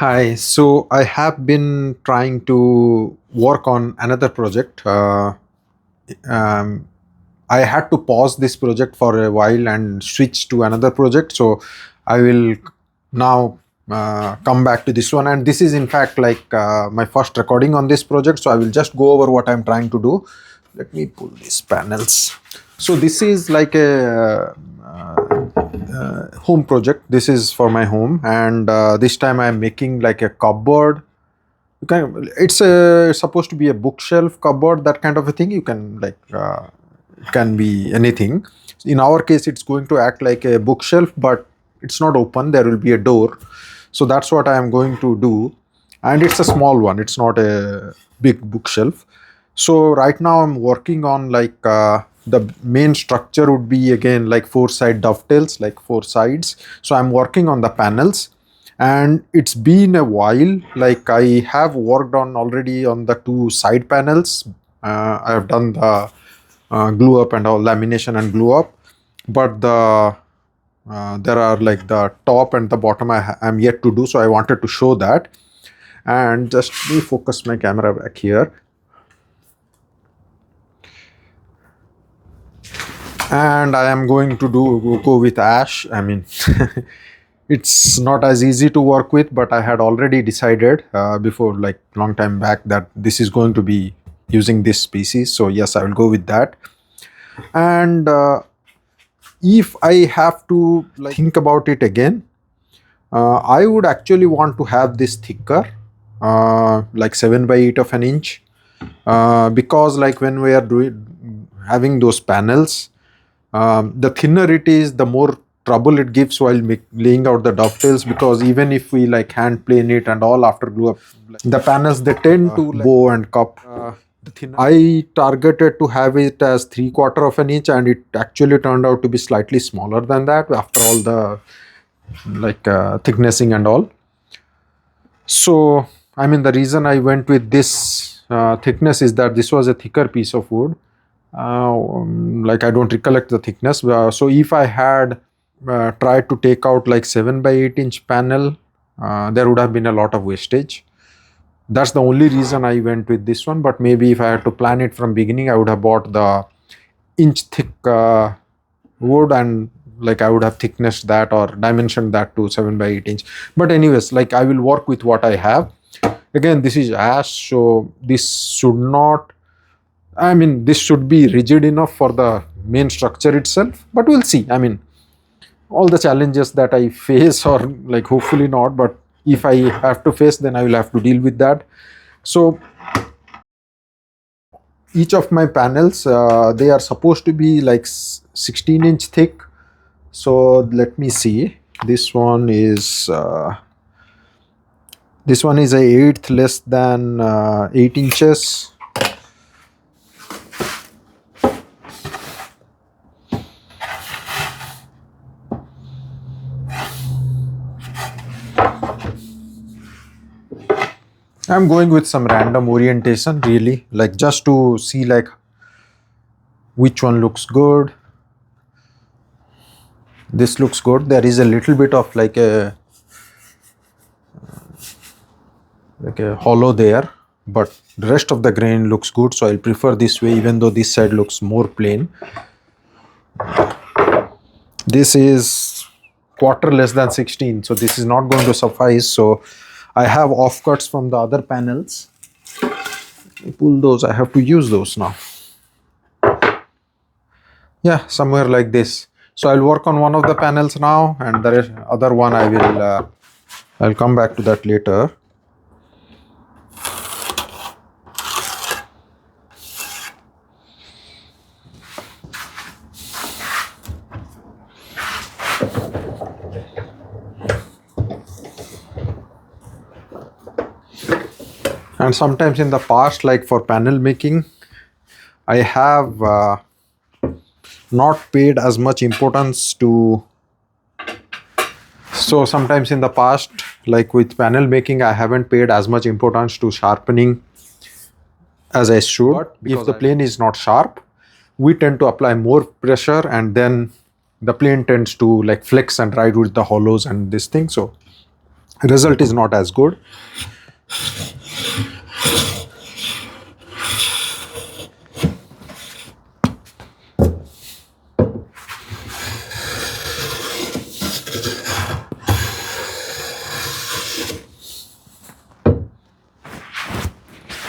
Hi, so I have been trying to work on another project. Um, I had to pause this project for a while and switch to another project. So I will now come back to this one. And this is, in fact, like my first recording on this project. So I will just go over what I'm trying to do. Let me pull these panels. So this is like a home project. This is for my home, and this time I'm making like a cupboard. It's supposed to be a bookshelf cupboard, that kind of a thing. You can like it can be anything. In our case, it's going to act like a bookshelf, but it's not open. There will be a door. So that's what I am going to do, and it's a small one. It's not a big bookshelf. So right now I'm working on like the main structure would be again like four side dovetails, like four sides. So I'm working on the panels, and it's been a while. Like I have worked on already on the two side panels. I have done the glue up and all, lamination and glue up, but there are like the top and the bottom I'm yet to do. So I wanted to show that, and just let me focus my camera back here. And I am going to go with ash. I mean, it's not as easy to work with, but I had already decided before, like long time back, that this is going to be using this species. So yes, I will go with that. And if I have to like think about it again, I would actually want to have this thicker, like 7 by 8 of an inch, because like when we are doing having those panels, the thinner it is, the more trouble it gives while laying out the dovetails, because even if we like hand plane it and all after glue up, the panels they tend to bow and cup. I targeted to have it as 3/4 of an inch, and it actually turned out to be slightly smaller than that after all the like thicknessing and all. So I mean, the reason I went with this thickness is that this was a thicker piece of wood. Like I don't recollect the thickness. So if I had tried to take out like 7 by 8 inch panel, there would have been a lot of wastage. That's the only reason I went with this one. But maybe if I had to plan it from beginning, I would have bought the inch thick wood, and like I would have thicknessed that or dimensioned that to 7 by 8 inch. But anyways, like I will work with what I have. Again, this is ash, so this should not, I mean, this should be rigid enough for the main structure itself, but we'll see. I mean, all the challenges that I face, or like hopefully not, but if I have to face, then I will have to deal with that. So each of my panels, they are supposed to be like 16-inch thick. So let me see. This one is a eighth less than 8 inches. I'm going with some random orientation, really, like just to see like which one looks good. This looks good. There is a little bit of like a hollow there, but the rest of the grain looks good. So I'll prefer this way, even though this side looks more plain. This is quarter less than 16, so this is not going to suffice. So I have offcuts from the other panels. I pull those. I have to use those now. Yeah, somewhere like this. So I'll work on one of the panels now, and the other one I will I'll come back to that later. And sometimes in the past, like for panel making, I have not paid as much importance to. So sometimes in the past, like with panel making, I haven't paid as much importance to sharpening as I should. But if the plane is not sharp, we tend to apply more pressure, and then the plane tends to like flex and ride with the hollows and this thing. So result is not as good.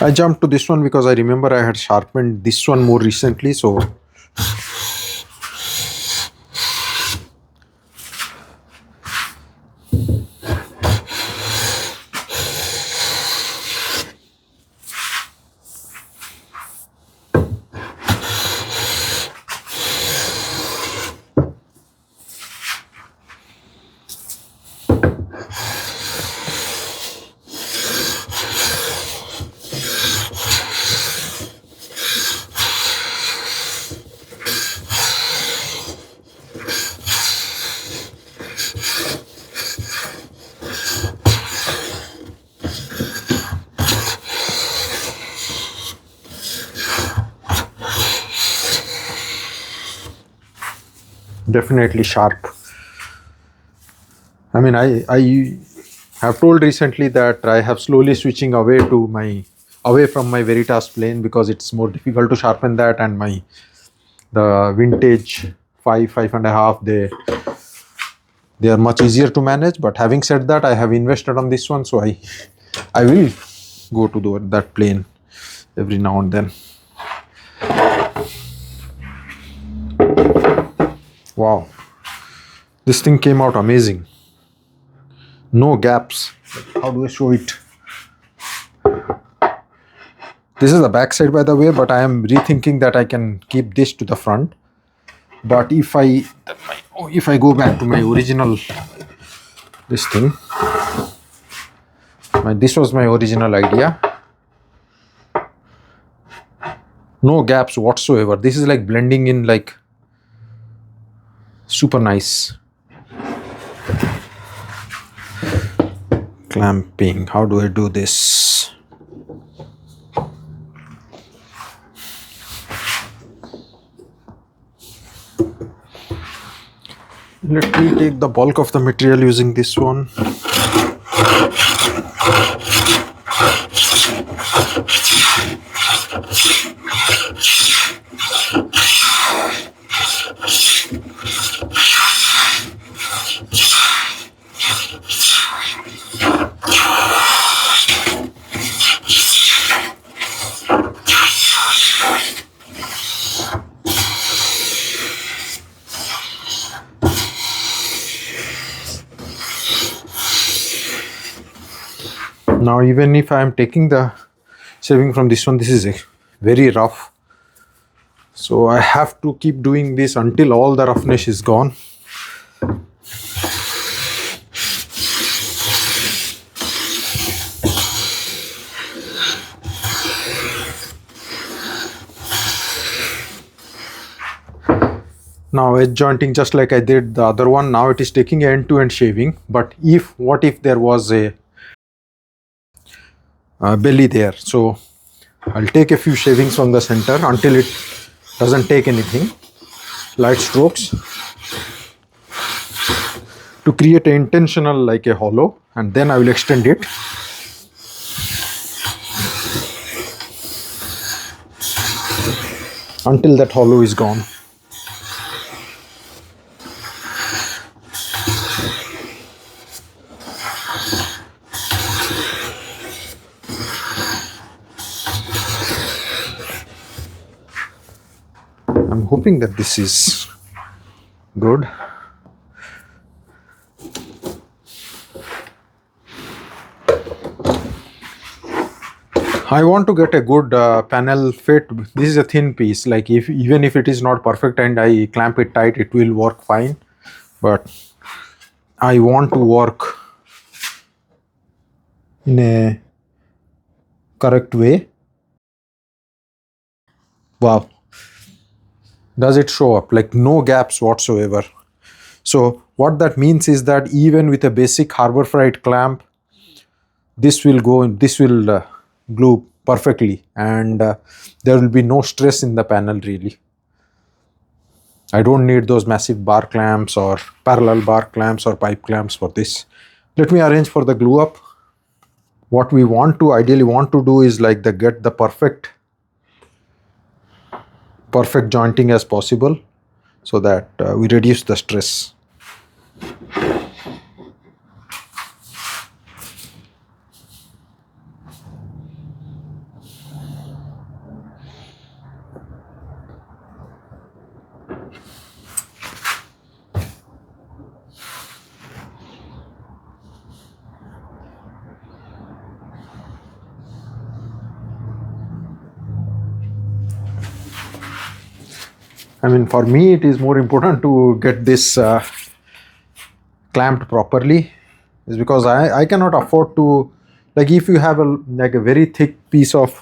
I jumped to this one because I remember I had sharpened this one more recently, so definitely sharp. I mean, I have told recently that I have slowly switching away from my Veritas plane because it's more difficult to sharpen that, and the vintage 5.5 they are much easier to manage. But having said that, I have invested on this one, so I will go to that plane every now and then. Wow, this thing came out amazing. No gaps. How do I show it? This is the back side, by the way, but I am rethinking that I can keep this to the front. But if I go back to my original this thing, this was my original idea. No gaps whatsoever. This is like blending in, like super nice. Clamping. How do I do this? Let me take the bulk of the material using this one. Now, even if I am taking the shaving from this one, this is very rough. So I have to keep doing this until all the roughness is gone. Now edge jointing, just like I did the other one, now it is taking end-to-end shaving. But what if there was a belly there? So I'll take a few shavings from the center until it doesn't take anything. Light strokes to create an intentional, like a hollow, and then I will extend it. Until that hollow is gone. I'm hoping that this is good. I want to get a good panel fit. This is a thin piece. Like even if it is not perfect and I clamp it tight, it will work fine. But I want to work in a correct way. Wow. Does it show up? Like no gaps whatsoever. So what that means is that even with a basic Harbor Freight clamp, this will glue perfectly, and there will be no stress in the panel really. I don't need those massive bar clamps or parallel bar clamps or pipe clamps for this. Let me arrange for the glue up. What we want to ideally want to do is like the get the perfect jointing as possible, so that we reduce the stress. I mean, for me, it is more important to get this clamped properly, is because I cannot afford to, like, if you have a very thick piece of,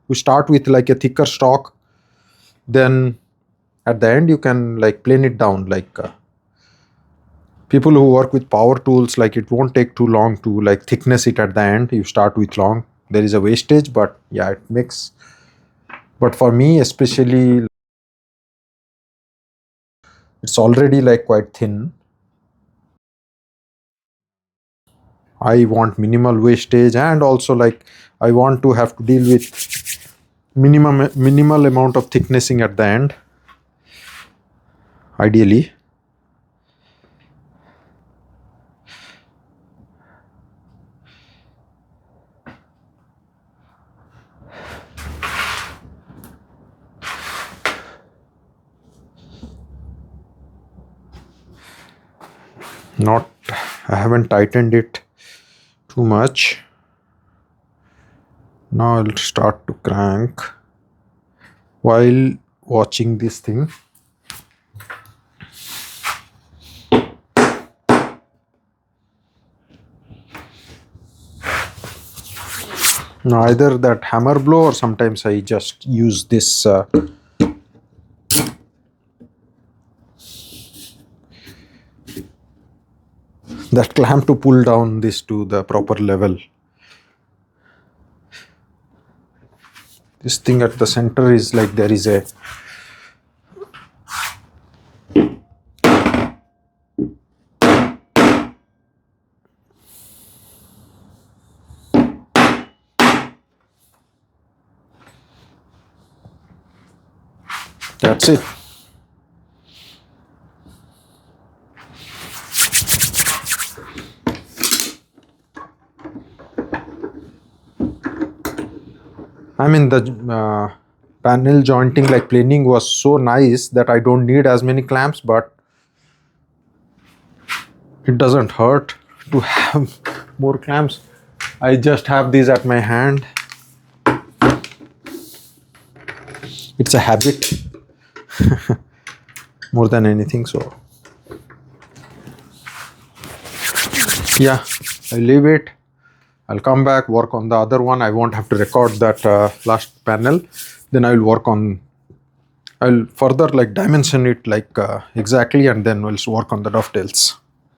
you start with like a thicker stock, then at the end you can like plane it down. Like people who work with power tools, like it won't take too long to like thickness it at the end. You start with long, there is a wastage, but yeah, it makes. But for me, especially, it's already like quite thin. I want minimal wastage, and also like I want to have to deal with minimal amount of thicknessing at the end, ideally. Not, I haven't tightened it too much. Now I'll start to crank while watching this thing. Now either that hammer blow, or sometimes I just use this that clamp to pull down this to the proper level. This thing at the center is like there is a that's it. I mean, the panel jointing, like planing, was so nice that I don't need as many clamps, but it doesn't hurt to have more clamps. I just have these at my hand. It's a habit more than anything. So yeah, I leave it. I'll come back, work on the other one. I won't have to record that last panel. Then I will work on, I'll further like dimension it like exactly, and then we'll work on the dovetails.